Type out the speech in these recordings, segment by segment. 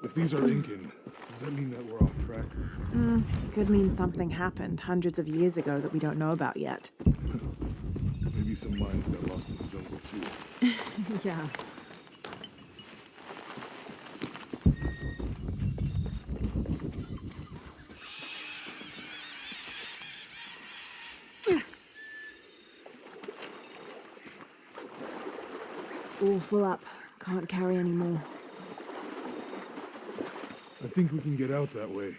If these are Incan, does that mean that we're off track? Could mean something happened hundreds of years ago that we don't know about yet. Maybe some minds got lost in the jungle too. Yeah. All full up. Can't carry any more. I think we can get out that way.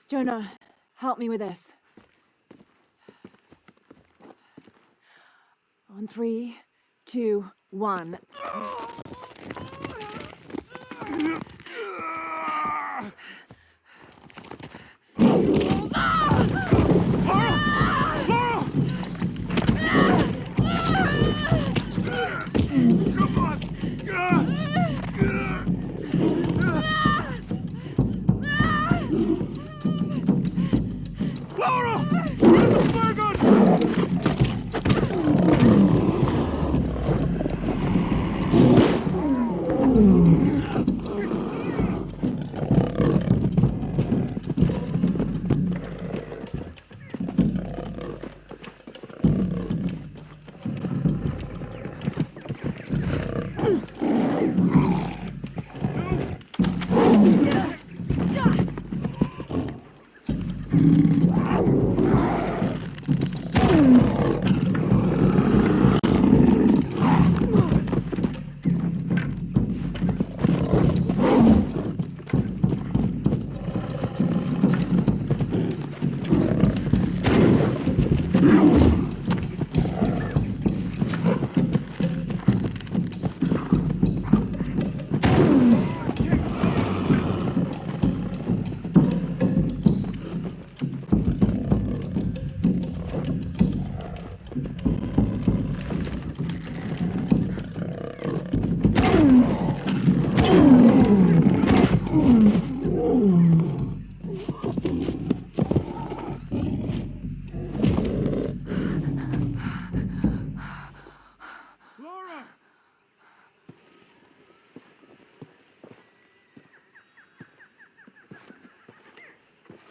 Jonah, help me with this. On 3, 2, 1. Lara! Where's the flare gun?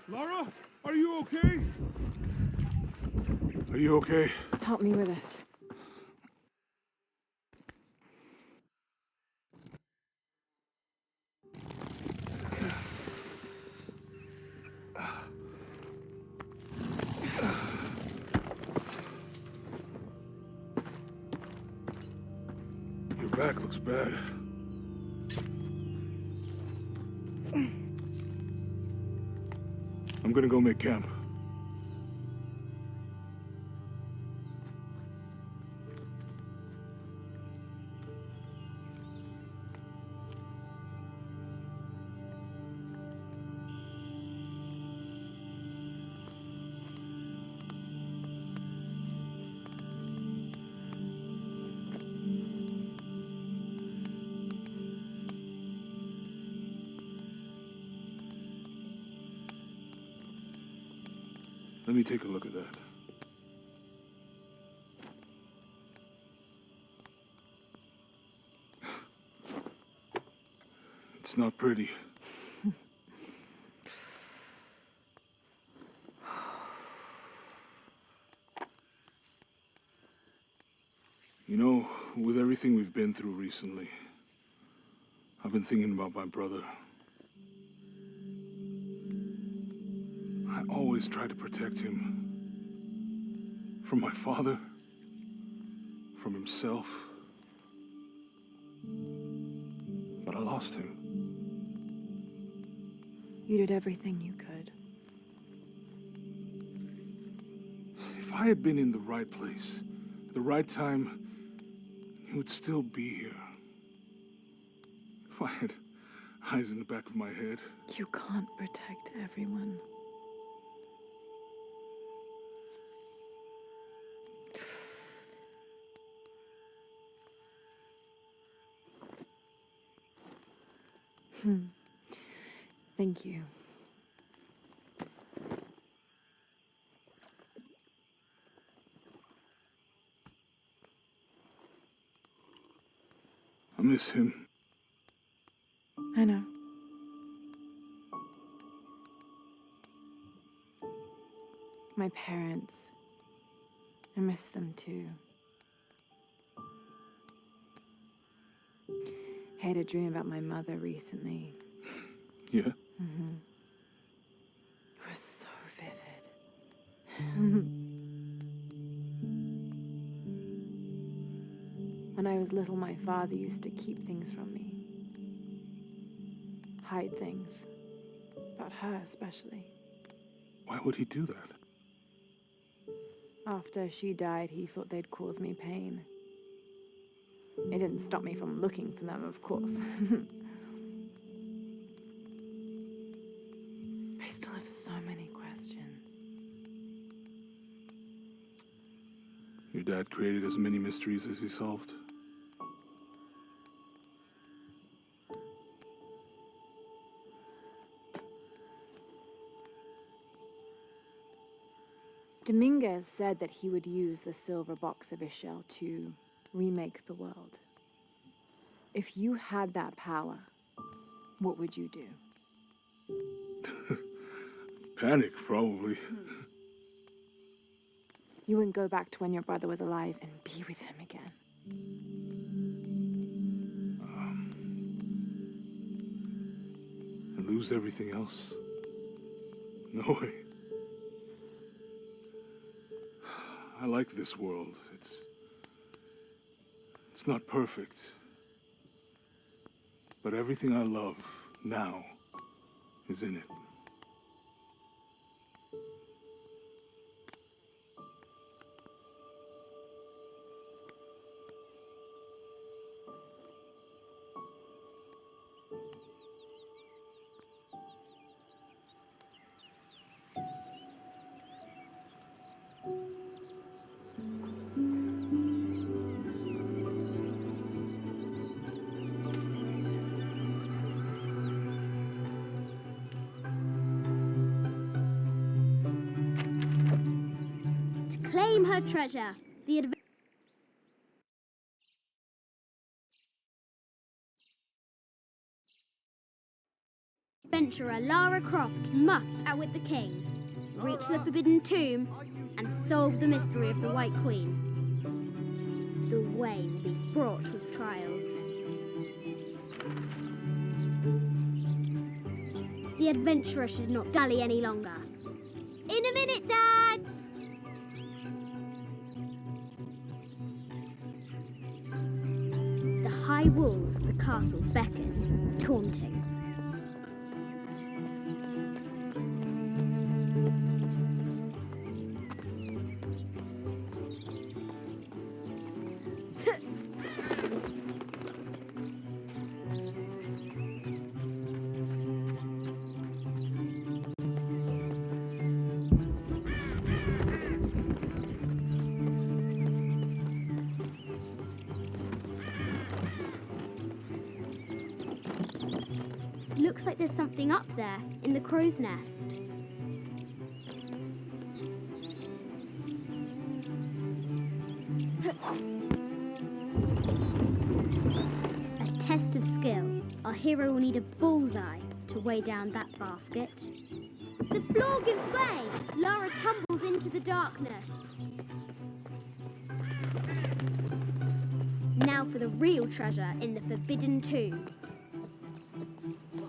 Lara, are you okay? Are you okay? Help me with this. Your back looks bad. I'm gonna go make camp. Let me take a look at that. It's not pretty. You know, with everything we've been through recently, I've been thinking about my brother. I always tried to protect him. From my father. From himself. But I lost him. You did everything you could. If I had been in the right place, at the right time, he would still be here. If I had eyes in the back of my head. You can't protect everyone. Thank you. I miss him. I know. My parents. I miss them too. I had a dream about my mother recently. Yeah? Mm-hmm. It was so vivid. When I was little, my father used to keep things from me. Hide things. About her, especially. Why would he do that? After she died, he thought they'd cause me pain. It didn't stop me from looking for them, of course. I still have so many questions. Your dad created as many mysteries as he solved. Dominguez said that he would use the silver box of Ishel to remake the world. If you had that power, what would you do? Panic, probably. You wouldn't go back to when your brother was alive and be with him again. And lose everything else? No way. I like this world. It's not perfect. But everything I love now is in it. Claim her treasure. The adventurer Lara Croft must outwit the king, reach the forbidden tomb, and solve the mystery of the White Queen. The way will be fraught with trials. The adventurer should not dally any longer. In a minute, Dad! The high walls of the castle beckon, taunting. Looks like there's something up there in the crow's nest. A test of skill. Our hero will need a bullseye to weigh down that basket. The floor gives way. Lara tumbles into the darkness. Now for the real treasure in the forbidden tomb.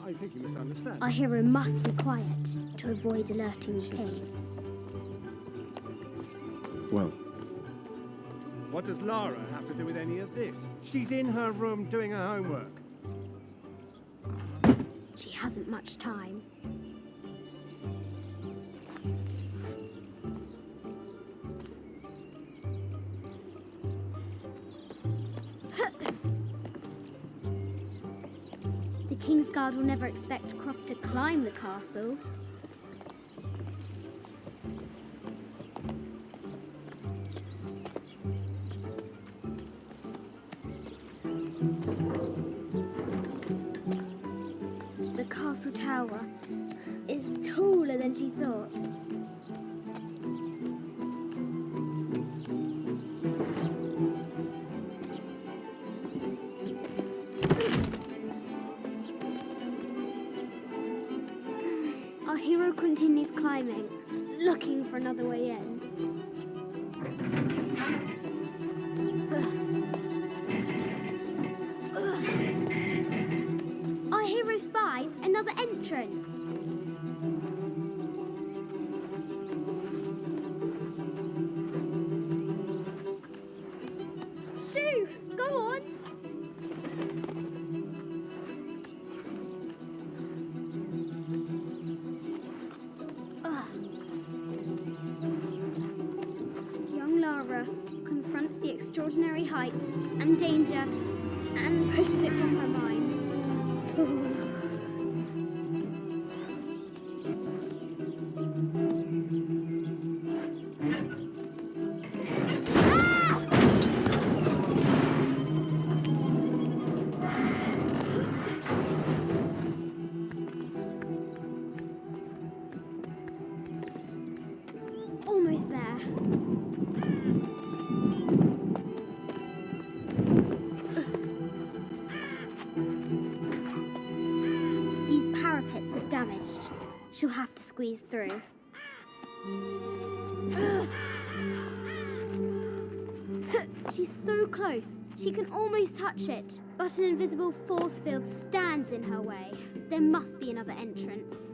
I think you misunderstand. Our hero must be quiet to avoid alerting the king. Well, what does Lara have to do with any of this? She's in her room doing her homework. She hasn't much time. The King's Guard will never expect Croft to climb the castle. The castle tower is taller than she thought. continues climbing, looking for another way in. Our hero spies another entrance. Shoo! Go on! Young Lara confronts the extraordinary height and danger and pushes it from her mind. Almost there. These parapets are damaged. She'll have to squeeze through. She's so close. She can almost touch it. But an invisible force field stands in her way. There must be another entrance.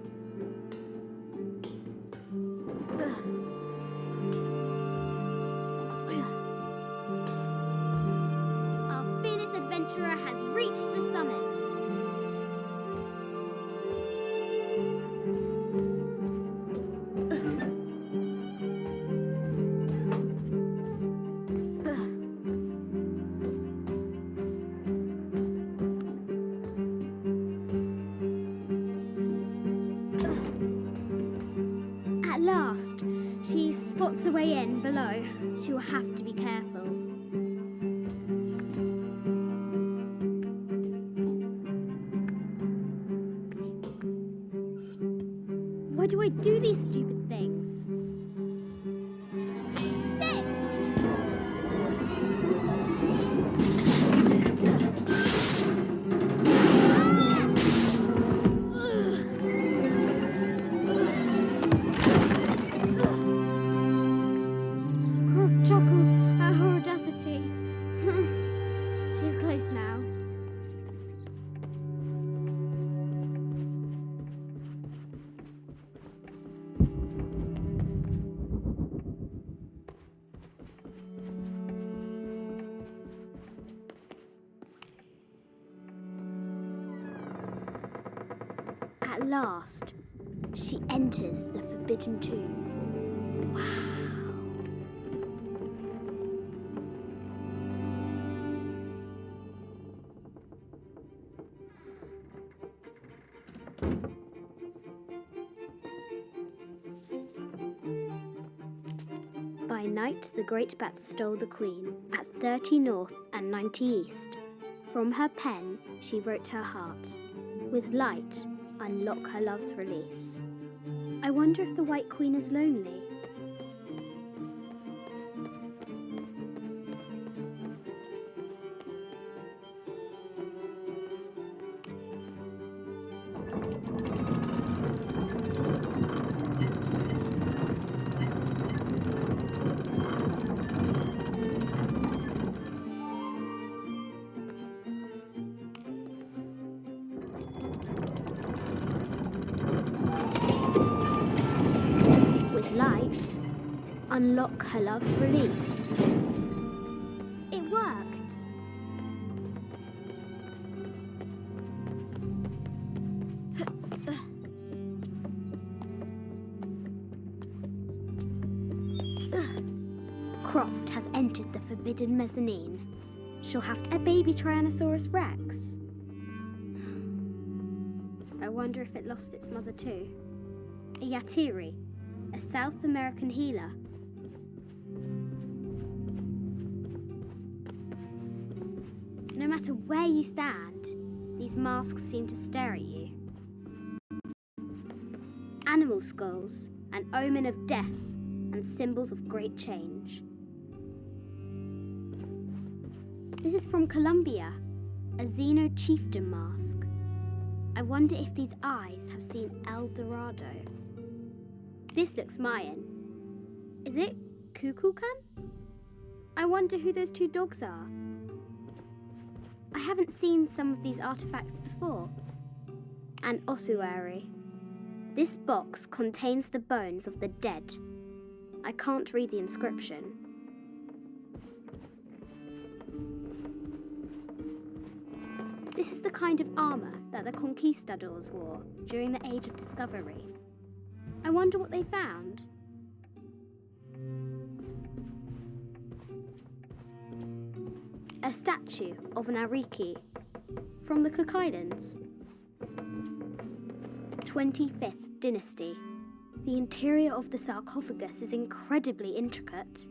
Our fearless adventurer has reached the summit. At last, she spots a way in below. She will have to be careful. Why do I do these stupid things? Shit! Croft chuckles at her audacity. She's close now. At last, she enters the Forbidden Tomb. Wow. By night, the great bat stole the queen at 30 north and 90 east. From her pen, she wrote her heart. With light, unlock her love's release. I wonder if the White Queen is lonely. With light, unlock her love's release. It worked. Croft has entered the forbidden mezzanine. She'll have a baby Tyrannosaurus Rex. I wonder if it lost its mother too. A Yatiri, a South American healer. No matter where you stand, these masks seem to stare at you. Animal skulls, an omen of death and symbols of great change. This is from Colombia, a Xeno chieftain mask. I wonder if these eyes have seen El Dorado. This looks Mayan. Is it Kukulkan? I wonder who those two dogs are. I haven't seen some of these artifacts before. An ossuary. This box contains the bones of the dead. I can't read the inscription. This is the kind of armour that the conquistadors wore during the Age of Discovery. I wonder what they found. A statue of an Ariki from the Cook Islands. 25th Dynasty. The interior of the sarcophagus is incredibly intricate.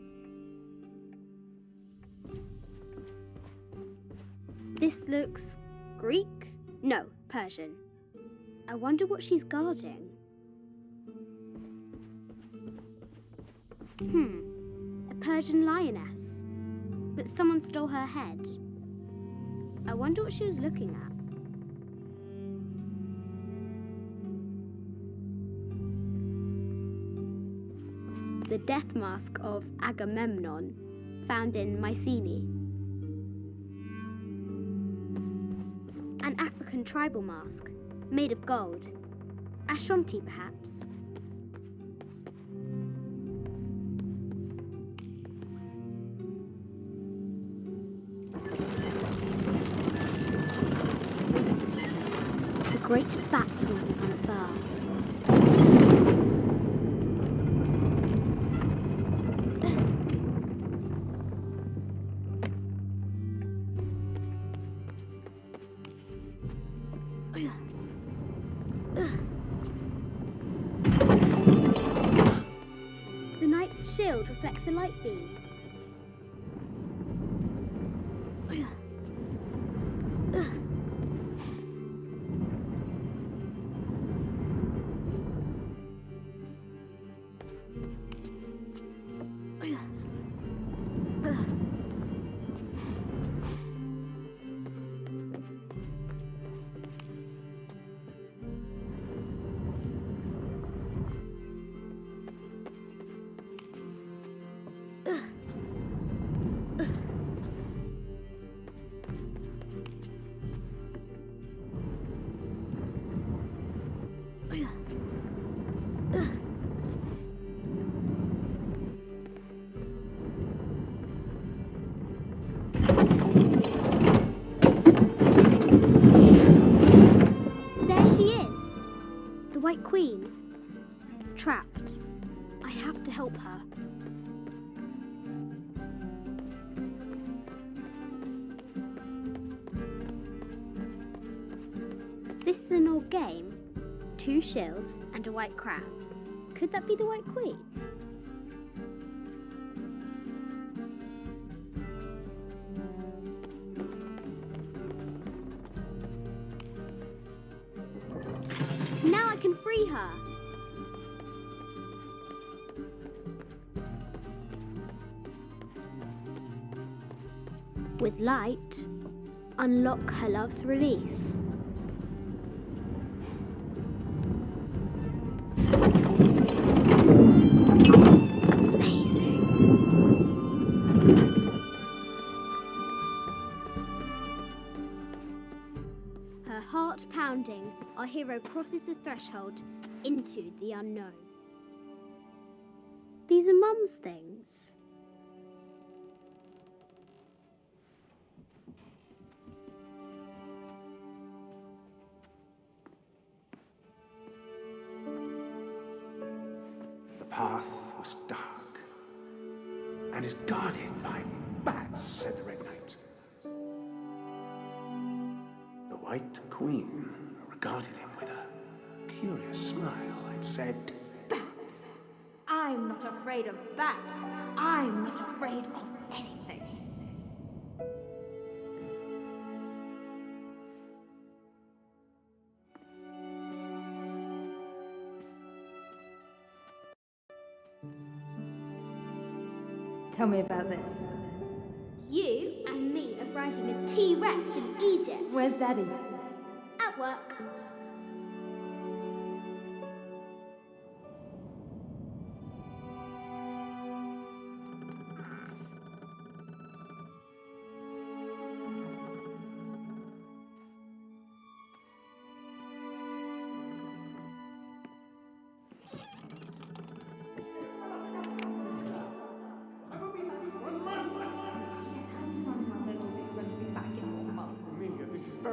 This looks Greek? No, Persian. I wonder what she's guarding. A Persian lioness. But someone stole her head. I wonder what she was looking at. The death mask of Agamemnon, found in Mycenae. An African tribal mask, made of gold. Ashanti, perhaps. The great bat swings on far. The knight's shield reflects the light beam. There she is! The White Queen. Trapped. I have to help her. This is an old game. 2 shields and a white crown. Could that be the White Queen? Now I can free her. With light, unlock her love's release. Amazing. Her heart pounding, our hero crosses the threshold into the unknown. These are Mum's things. The path was dark and is guarded by bats, said the Red Knight. The White Queen regarded him with a curious smile and said, Bats! I'm not afraid of bats. I'm not afraid of anything. Tell me about this. You and me are riding a T-Rex in Egypt. Where's Daddy? At work.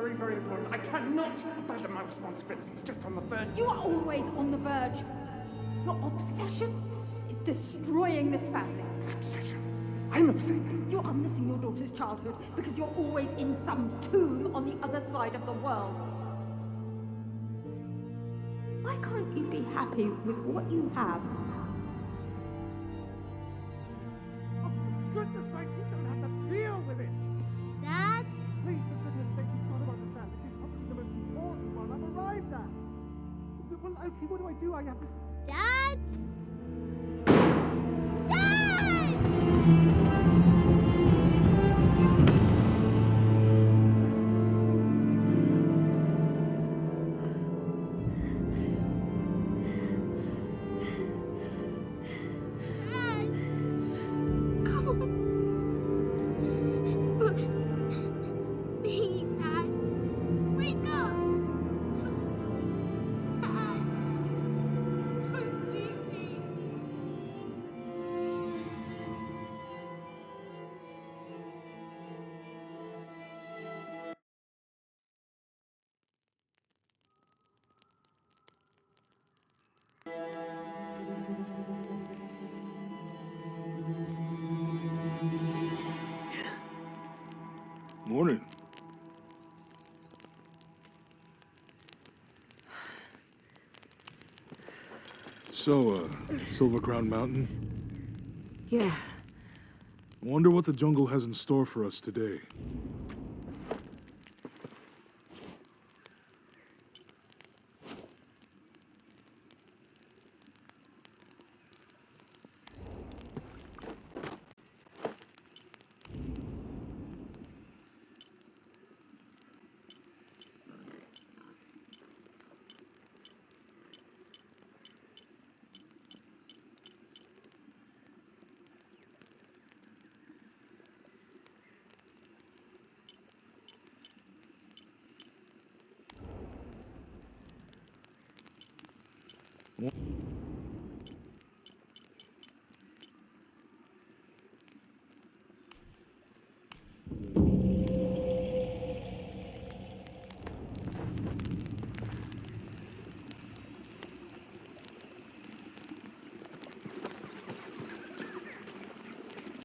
very, very important. I cannot abandon my responsibilities just on the verge. You are always on the verge. Your obsession is destroying this family. Obsession. I'm upset. You are missing your daughter's childhood because you're always in some tomb on the other side of the world. Why can't you be happy with what you have? Oh, for goodness sake, you don't have to deal with it. Dad? Please, for goodness sake, you've got to understand. This is probably the most important one I've arrived at. Well, okay, what do? I have to... Dad? Please, Dad. Wake up. Dad. Don't leave me. Morning. So, Silver Crown Mountain? Yeah. I wonder what the jungle has in store for us today.